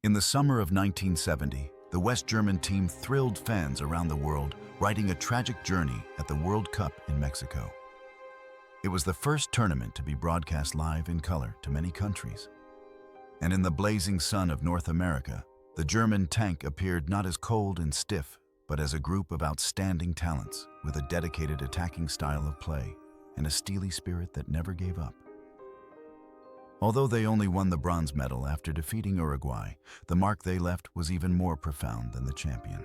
In the summer of 1970, the West German team thrilled fans around the world, writing a tragic journey at the World Cup in Mexico. It was the first tournament to be broadcast live in color to many countries. And in the blazing sun of North America, the German tank appeared not as cold and stiff, but as a group of outstanding talents with a dedicated attacking style of play and a steely spirit that never gave up. Although they only won the bronze medal after defeating Uruguay, the mark they left was even more profound than the champion.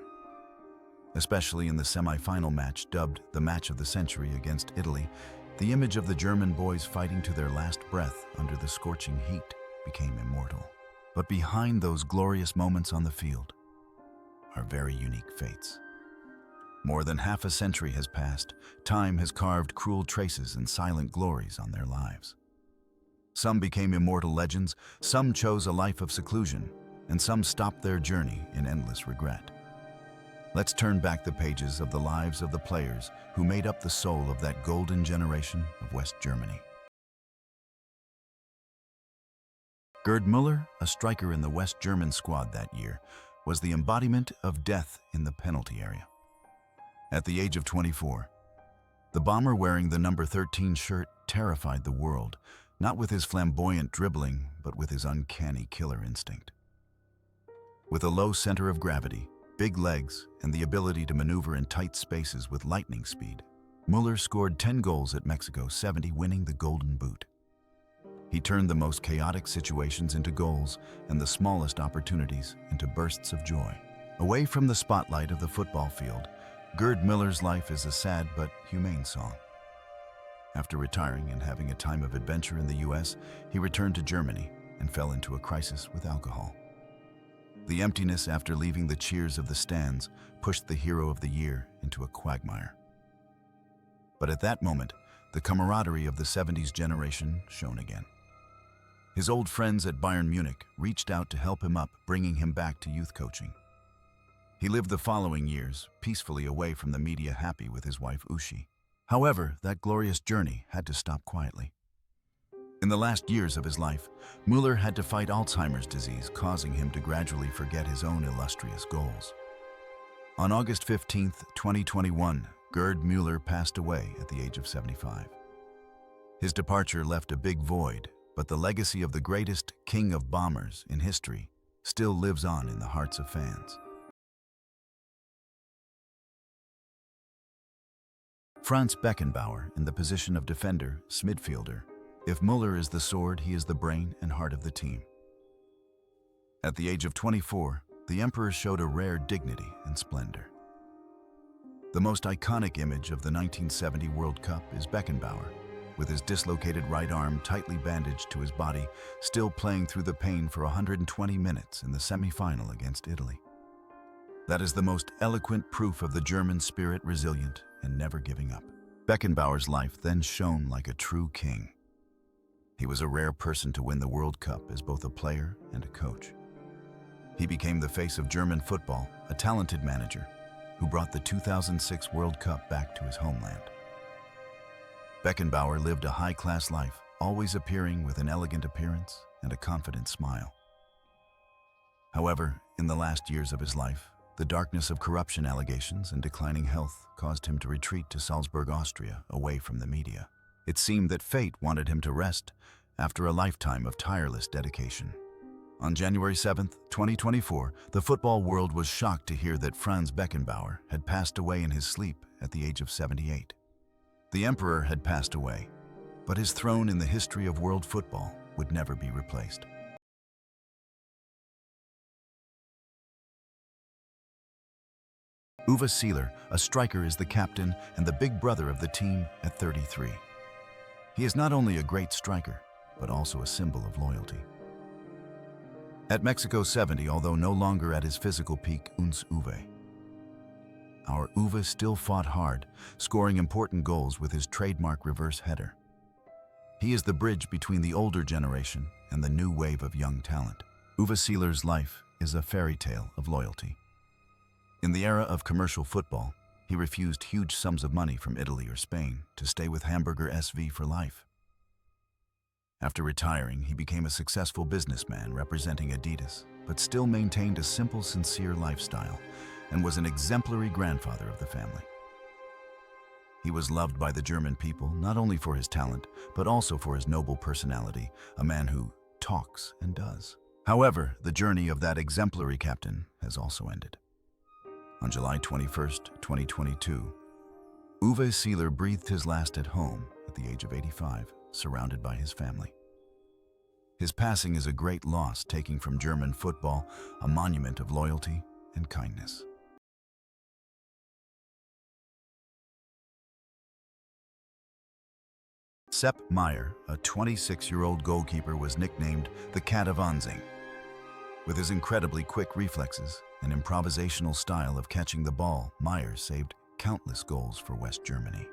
Especially in the semi-final match dubbed the match of the century against Italy, the image of the German boys fighting to their last breath under the scorching heat became immortal. But behind those glorious moments on the field are very unique fates. More than half a century has passed. Time has carved cruel traces and silent glories on their lives. Some became immortal legends, some chose a life of seclusion, and some stopped their journey in endless regret. Let's turn back the pages of the lives of the players who made up the soul of that golden generation of West Germany. Gerd Müller, a striker in the West German squad that year, was the embodiment of death in the penalty area. At the age of 24, the bomber wearing the number 13 shirt terrified the world, not with his flamboyant dribbling, but with his uncanny killer instinct. With a low center of gravity, big legs, and the ability to maneuver in tight spaces with lightning speed, Müller scored 10 goals at Mexico 70, winning the Golden Boot. He turned the most chaotic situations into goals and the smallest opportunities into bursts of joy. Away from the spotlight of the football field, Gerd Müller's life is a sad but humane song. After retiring and having a time of adventure in the US, he returned to Germany and fell into a crisis with alcohol. The emptiness after leaving the cheers of the stands pushed the hero of the year into a quagmire. But at that moment, the camaraderie of the 70s generation shone again. His old friends at Bayern Munich reached out to help him up, bringing him back to youth coaching. He lived the following years peacefully away from the media, happy with his wife Uschi. However, that glorious journey had to stop quietly. In the last years of his life, Müller had to fight Alzheimer's disease, causing him to gradually forget his own illustrious goals. On August 15, 2021, Gerd Müller passed away at the age of 75. His departure left a big void, but the legacy of the greatest king of bombers in history still lives on in the hearts of fans. Franz Beckenbauer in the position of defender, midfielder. If Müller is the sword, he is the brain and heart of the team. At the age of 24, the Emperor showed a rare dignity and splendor. The most iconic image of the 1970 World Cup is Beckenbauer, with his dislocated right arm tightly bandaged to his body, still playing through the pain for 120 minutes in the semi-final against Italy. That is the most eloquent proof of the German spirit, resilient and never giving up. Beckenbauer's life then shone like a true king. He was a rare person to win the World Cup as both a player and a coach. He became the face of German football, a talented manager who brought the 2006 World Cup back to his homeland. Beckenbauer lived a high-class life, always appearing with an elegant appearance and a confident smile. However, in the last years of his life, the darkness of corruption allegations and declining health caused him to retreat to Salzburg, Austria, away from the media. It seemed that fate wanted him to rest after a lifetime of tireless dedication. On January 7, 2024, the football world was shocked to hear that Franz Beckenbauer had passed away in his sleep at the age of 78. The Emperor had passed away, but his throne in the history of world football would never be replaced. Uwe Seeler, a striker, is the captain and the big brother of the team at 33. He is not only a great striker, but also a symbol of loyalty. At Mexico 70, although no longer at his physical peak, uns Uwe. Our Uwe still fought hard, scoring important goals with his trademark reverse header. He is the bridge between the older generation and the new wave of young talent. Uwe Seeler's life is a fairy tale of loyalty. In the era of commercial football, he refused huge sums of money from Italy or Spain to stay with Hamburger SV for life. After retiring, he became a successful businessman representing Adidas, but still maintained a simple, sincere lifestyle and was an exemplary grandfather of the family. He was loved by the German people not only for his talent, but also for his noble personality, a man who talks and does. However, the journey of that exemplary captain has also ended. On July 21st, 2022, Uwe Seeler breathed his last at home at the age of 85, surrounded by his family. His passing is a great loss, taking from German football a monument of loyalty and kindness. Sepp Maier, a 26-year-old goalkeeper, was nicknamed the Cat of Anzing. With his incredibly quick reflexes and improvisational style of catching the ball, Maier saved countless goals for West Germany.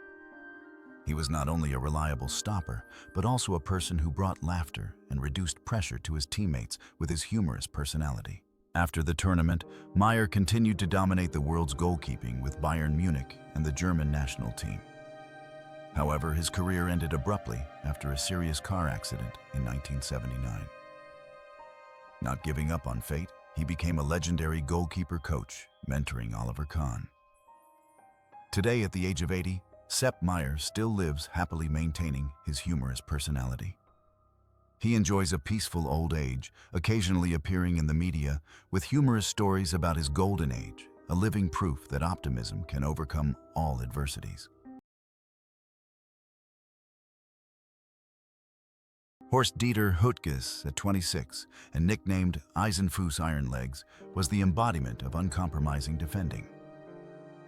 He was not only a reliable stopper, but also a person who brought laughter and reduced pressure to his teammates with his humorous personality. After the tournament, Maier continued to dominate the world's goalkeeping with Bayern Munich and the German national team. However, his career ended abruptly after a serious car accident in 1979. Not giving up on fate, he became a legendary goalkeeper coach, mentoring Oliver Kahn. Today, at the age of 80, Sepp Maier still lives happily, maintaining his humorous personality. He enjoys a peaceful old age, occasionally appearing in the media with humorous stories about his golden age, a living proof that optimism can overcome all adversities. Horst Dieter Hüttges, at 26, and nicknamed Eisenfuss Iron Legs, was the embodiment of uncompromising defending.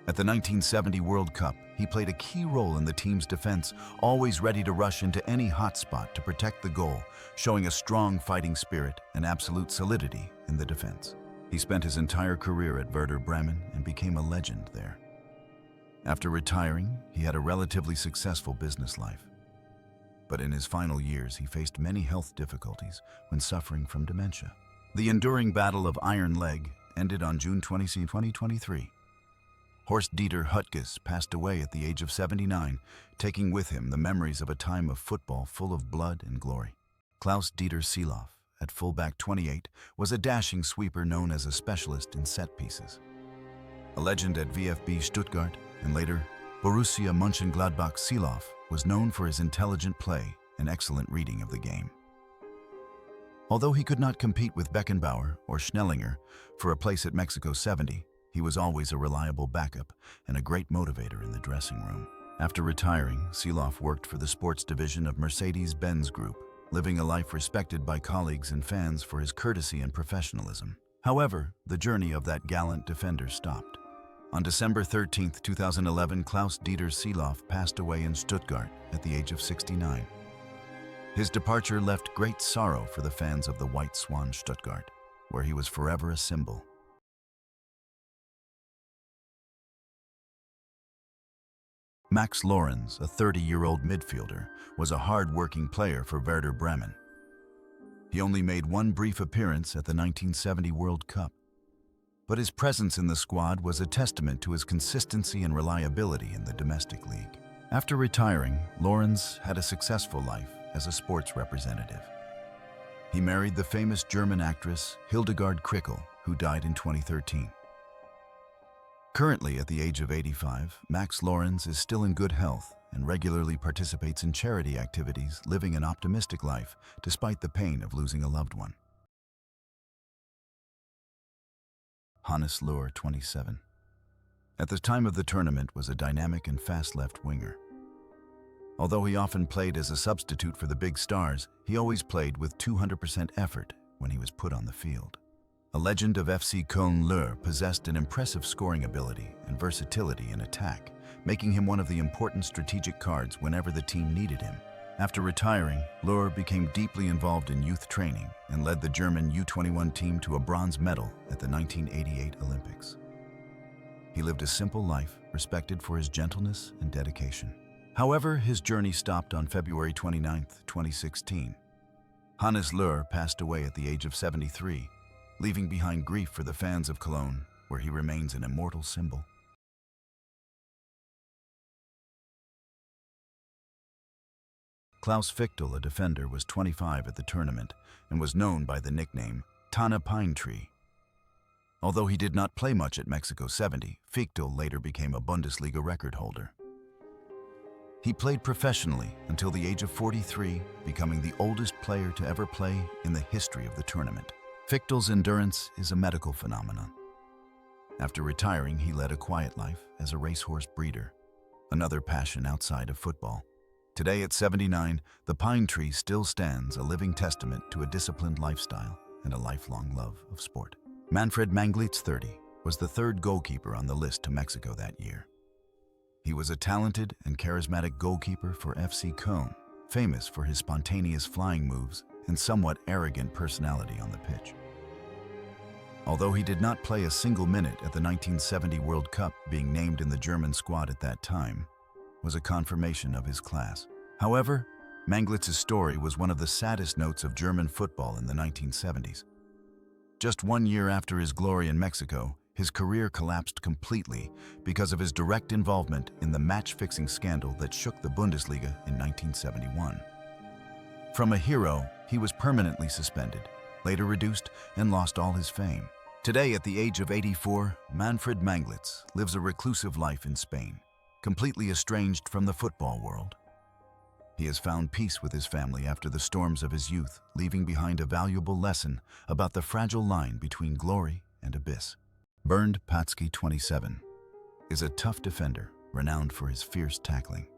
At the 1970 World Cup, he played a key role in the team's defense, always ready to rush into any hot spot to protect the goal, showing a strong fighting spirit and absolute solidity in the defense. He spent his entire career at Werder Bremen and became a legend there. After retiring, he had a relatively successful business life. But in his final years, he faced many health difficulties when suffering from dementia. The enduring battle of Iron Leg ended on June 20, 2023. Horst Dieter Hüttges passed away at the age of 79, taking with him the memories of a time of football full of blood and glory. Klaus-Dieter Seeloff, at fullback 28, was a dashing sweeper known as a specialist in set pieces. A legend at VfB Stuttgart and later Borussia Mönchengladbach, Seeloff was known for his intelligent play and excellent reading of the game. Although he could not compete with Beckenbauer or Schnellinger for a place at Mexico 70, he was always a reliable backup and a great motivator in the dressing room. After retiring, Seeloff worked for the sports division of Mercedes-Benz Group, living a life respected by colleagues and fans for his courtesy and professionalism. However, the journey of that gallant defender stopped. On December 13, 2011, Klaus-Dieter Seeloff passed away in Stuttgart at the age of 69. His departure left great sorrow for the fans of the White Swan Stuttgart, where he was forever a symbol. Max Lorenz, a 30-year-old midfielder, was a hard-working player for Werder Bremen. He only made one brief appearance at the 1970 World Cup, but his presence in the squad was a testament to his consistency and reliability in the domestic league. After retiring, Lorenz had a successful life as a sports representative. He married the famous German actress Hildegard Krickel, who died in 2013. Currently, at the age of 85, Max Lorenz is still in good health and regularly participates in charity activities, living an optimistic life despite the pain of losing a loved one. Hannes Löhr, 27. At the time of the tournament, was a dynamic and fast left winger. Although he often played as a substitute for the big stars, he always played with 200% effort when he was put on the field. A legend of FC Köln, Löhr possessed an impressive scoring ability and versatility in attack, making him one of the important strategic cards whenever the team needed him. After retiring, Löhr became deeply involved in youth training and led the German U21 team to a bronze medal at the 1988 Olympics. He lived a simple life, respected for his gentleness and dedication. However, his journey stopped on February 29, 2016. Hannes Löhr passed away at the age of 73, leaving behind grief for the fans of Cologne, where he remains an immortal symbol. Klaus Fichtel, a defender, was 25 at the tournament and was known by the nickname Tana pine tree. Although he did not play much at Mexico 70, Fichtel later became a Bundesliga record holder. He played professionally until the age of 43, becoming the oldest player to ever play in the history of the tournament. Fichtel's endurance is a medical phenomenon. After retiring, he led a quiet life as a racehorse breeder, another passion outside of football. Today at 79, the pine tree still stands a living testament to a disciplined lifestyle and a lifelong love of sport. Manfred Manglitz, 30, was the third goalkeeper on the list to Mexico that year. He was a talented and charismatic goalkeeper for FC Köln, famous for his spontaneous flying moves and somewhat arrogant personality on the pitch. Although he did not play a single minute at the 1970 World Cup, being named in the German squad at that time was a confirmation of his class. However, Manglitz's story was one of the saddest notes of German football in the 1970s. Just 1 year after his glory in Mexico, his career collapsed completely because of his direct involvement in the match-fixing scandal that shook the Bundesliga in 1971. From a hero, he was permanently suspended, later reduced, and lost all his fame. Today, at the age of 84, Manfred Manglitz lives a reclusive life in Spain, completely estranged from the football world. He has found peace with his family after the storms of his youth, leaving behind a valuable lesson about the fragile line between glory and abyss. Bernd Patzky, 27, is a tough defender, renowned for his fierce tackling.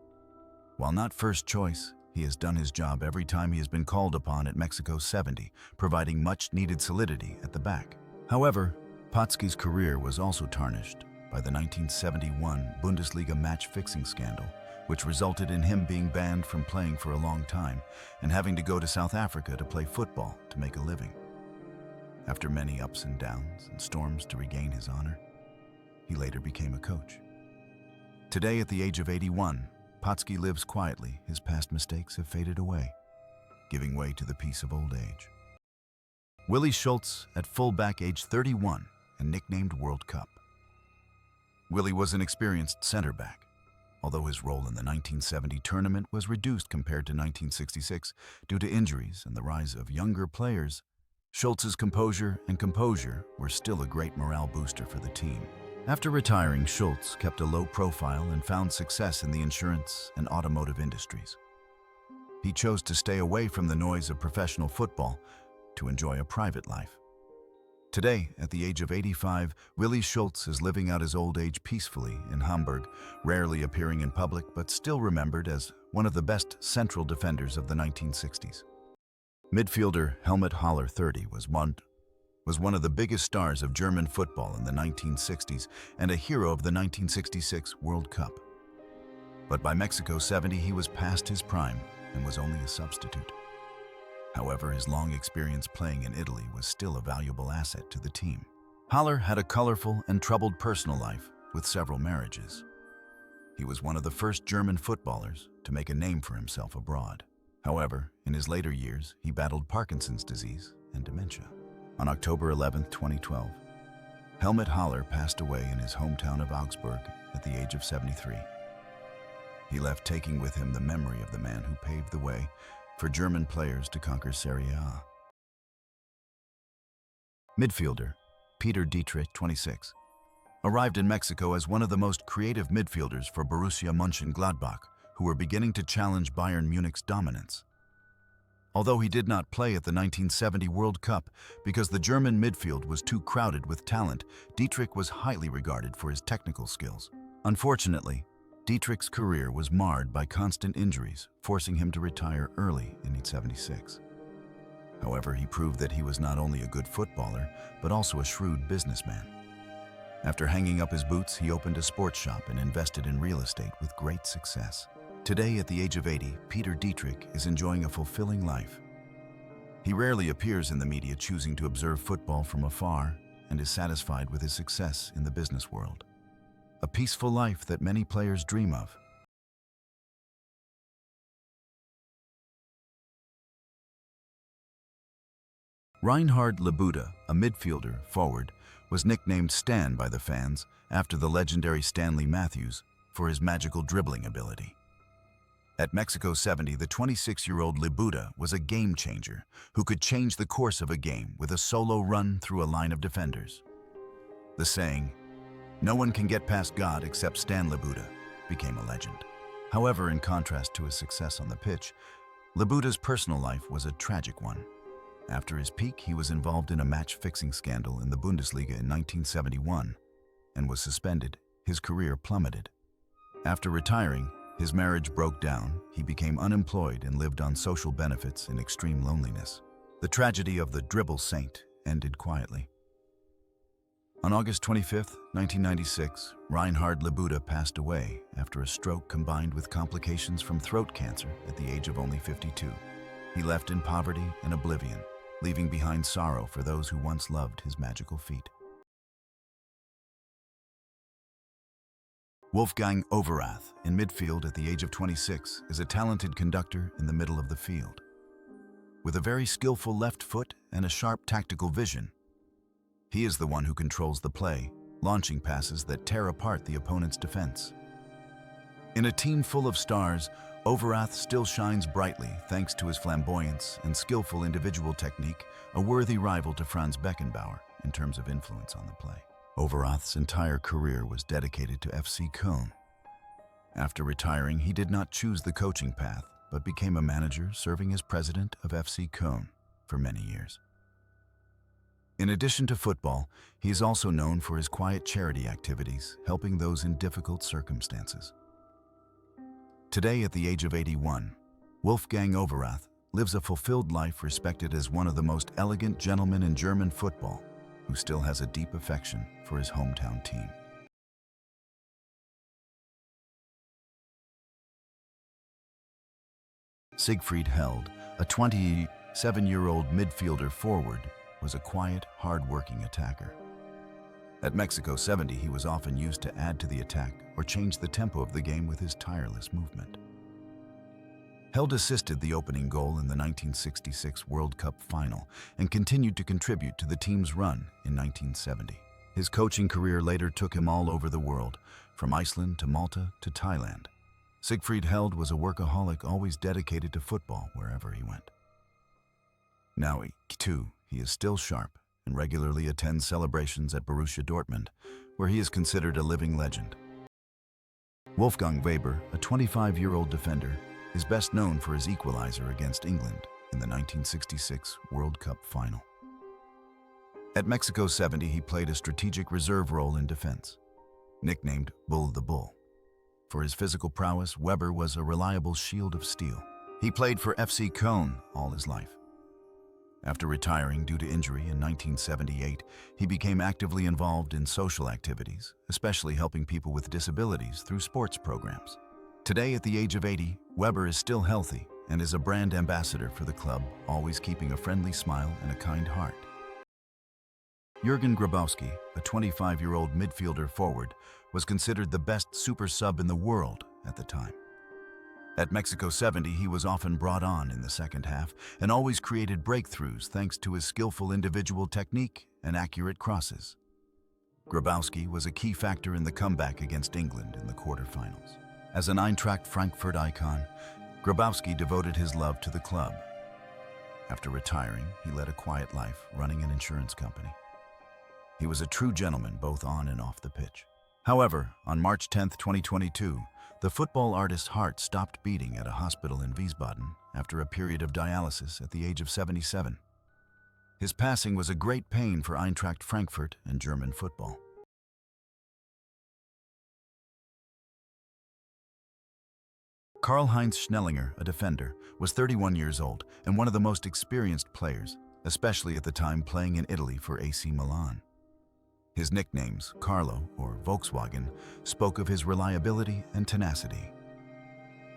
While not first choice, he has done his job every time he has been called upon at Mexico 70, providing much-needed solidity at the back. However, Patzky's career was also tarnished by the 1971 Bundesliga match-fixing scandal, which resulted in him being banned from playing for a long time and having to go to South Africa to play football to make a living. After many ups and downs and storms to regain his honor, he later became a coach. Today, at the age of 81, Patzky lives quietly. His past mistakes have faded away, giving way to the peace of old age. Willi Schultz, at fullback, age 31, and nicknamed World Cup. Willi was an experienced center back. Although his role in the 1970 tournament was reduced compared to 1966 due to injuries and the rise of younger players, Schultz's composure were still a great morale booster for the team. After retiring, Schultz kept a low profile and found success in the insurance and automotive industries. He chose to stay away from the noise of professional football to enjoy a private life. Today, at the age of 85, Willi Schultz is living out his old age peacefully in Hamburg, rarely appearing in public but still remembered as one of the best central defenders of the 1960s. Midfielder Helmut Haller, 30, was one of the biggest stars of German football in the 1960s and a hero of the 1966 World Cup. But by Mexico 70, he was past his prime and was only a substitute. However, his long experience playing in Italy was still a valuable asset to the team. Haller had a colorful and troubled personal life with several marriages. He was one of the first German footballers to make a name for himself abroad. However, in his later years, he battled Parkinson's disease and dementia. On October 11, 2012, Helmut Haller passed away in his hometown of Augsburg at the age of 73. He left taking with him the memory of the man who paved the way for German players to conquer Serie A. Midfielder Peter Dietrich, 26, arrived in Mexico as one of the most creative midfielders for Borussia Mönchengladbach, who were beginning to challenge Bayern Munich's dominance. Although he did not play at the 1970 World Cup because the German midfield was too crowded with talent, Dietrich was highly regarded for his technical skills. Unfortunately, Dietrich's career was marred by constant injuries, forcing him to retire early in 1976. However, he proved that he was not only a good footballer, but also a shrewd businessman. After hanging up his boots, he opened a sports shop and invested in real estate with great success. Today, at the age of 80, Peter Dietrich is enjoying a fulfilling life. He rarely appears in the media, choosing to observe football from afar, and is satisfied with his success in the business world. A peaceful life that many players dream of. Reinhard Labuda, a midfielder forward, was nicknamed Stan by the fans after the legendary Stanley Matthews for his magical dribbling ability. At Mexico 70, the 26-year-old Libuda was a game changer who could change the course of a game with a solo run through a line of defenders. The saying, "No one can get past God except Stan Libuda," became a legend. However, in contrast to his success on the pitch, Libuda's personal life was a tragic one. After his peak, he was involved in a match-fixing scandal in the Bundesliga in 1971 and was suspended. His career plummeted. After retiring, his marriage broke down, he became unemployed and lived on social benefits in extreme loneliness. The tragedy of the dribble saint ended quietly. On August 25, 1996, Reinhard Libuda passed away after a stroke combined with complications from throat cancer at the age of only 52. He left in poverty and oblivion, leaving behind sorrow for those who once loved his magical feat. Wolfgang Overath, in midfield at the age of 26, is a talented conductor in the middle of the field. With a very skillful left foot and a sharp tactical vision, he is the one who controls the play, launching passes that tear apart the opponent's defense. In a team full of stars, Overath still shines brightly thanks to his flamboyance and skillful individual technique, a worthy rival to Franz Beckenbauer in terms of influence on the play. Overath's entire career was dedicated to FC Köln. After retiring, he did not choose the coaching path, but became a manager serving as president of FC Köln for many years. In addition to football, he is also known for his quiet charity activities, helping those in difficult circumstances. Today, at the age of 81, Wolfgang Overath lives a fulfilled life respected as one of the most elegant gentlemen in German football, who still has a deep affection for his hometown team. Siegfried Held, a 27-year-old midfielder forward, was a quiet, hard-working attacker. At Mexico 70, he was often used to add to the attack or change the tempo of the game with his tireless movement. Held assisted the opening goal in the 1966 World Cup final and continued to contribute to the team's run in 1970. His coaching career later took him all over the world, from Iceland to Malta to Thailand. Siegfried Held was a workaholic always dedicated to football wherever he went. Now, he is still sharp and regularly attends celebrations at Borussia Dortmund, where he is considered a living legend. Wolfgang Weber, a 25-year-old defender, is best known for his equalizer against England in the 1966 World Cup final. At Mexico 70, he played a strategic reserve role in defense, nicknamed Bull the Bull. For his physical prowess, Weber was a reliable shield of steel. He played for FC Köln all his life. After retiring due to injury in 1978, he became actively involved in social activities, especially helping people with disabilities through sports programs. Today, at the age of 80, Weber is still healthy and is a brand ambassador for the club, always keeping a friendly smile and a kind heart. Jurgen Grabowski, a 25-year-old midfielder forward, was considered the best super sub in the world at the time. At Mexico 70, he was often brought on in the second half and always created breakthroughs thanks to his skillful individual technique and accurate crosses. Grabowski was a key factor in the comeback against England in the quarterfinals. As an Eintracht Frankfurt icon, Grabowski devoted his love to the club. After retiring, he led a quiet life, running an insurance company. He was a true gentleman both on and off the pitch. However, on March 10, 2022, the football artist's heart stopped beating at a hospital in Wiesbaden after a period of dialysis at the age of 77. His passing was a great pain for Eintracht Frankfurt and German football. Karl-Heinz Schnellinger, a defender, was 31 years old and one of the most experienced players, especially at the time playing in Italy for AC Milan. His nicknames, Carlo or Volkswagen, spoke of his reliability and tenacity.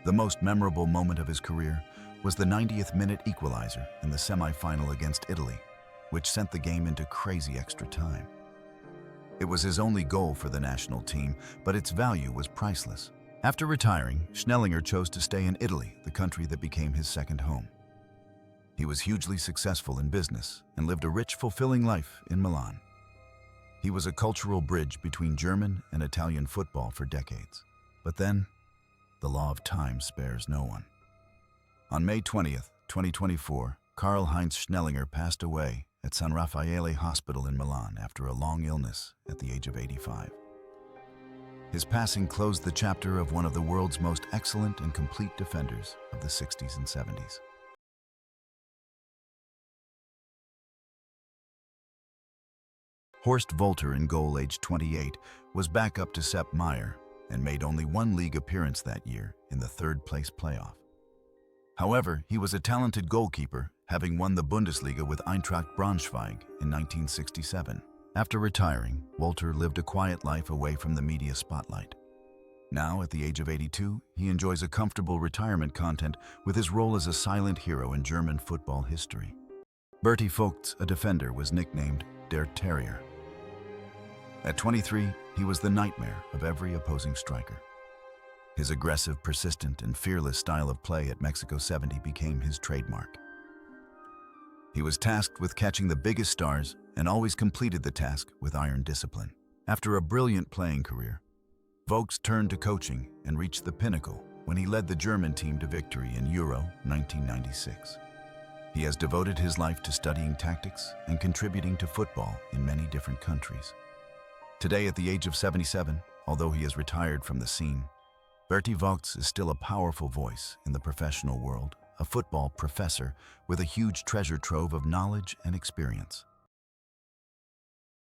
The most memorable moment of his career was the 90th minute equalizer in the semi-final against Italy, which sent the game into crazy extra time. It was his only goal for the national team, but its value was priceless. After retiring, Schnellinger chose to stay in Italy, the country that became his second home. He was hugely successful in business and lived a rich, fulfilling life in Milan. He was a cultural bridge between German and Italian football for decades. But then, the law of time spares no one. On May 20th, 2024, Karl-Heinz Schnellinger passed away at San Raffaele Hospital in Milan after a long illness at the age of 85. His passing closed the chapter of one of the world's most excellent and complete defenders of the 60s and 70s. Horst Wolter, in goal aged 28, was back up to Sepp Maier and made only one league appearance that year in the third-place playoff. However, he was a talented goalkeeper, having won the Bundesliga with Eintracht Braunschweig in 1967. After retiring, Wolter lived a quiet life away from the media spotlight. Now, at the age of 82, he enjoys a comfortable retirement content with his role as a silent hero in German football history. Berti Vogts, a defender, was nicknamed Der Terrier. At 23, he was the nightmare of every opposing striker. His aggressive, persistent, and fearless style of play at Mexico 70 became his trademark. He was tasked with catching the biggest stars and always completed the task with iron discipline. After a brilliant playing career, Vogts turned to coaching and reached the pinnacle when he led the German team to victory in Euro 1996. He has devoted his life to studying tactics and contributing to football in many different countries. Today, at the age of 77, although he has retired from the scene, Berti Vogts is still a powerful voice in the professional world, a football professor with a huge treasure trove of knowledge and experience.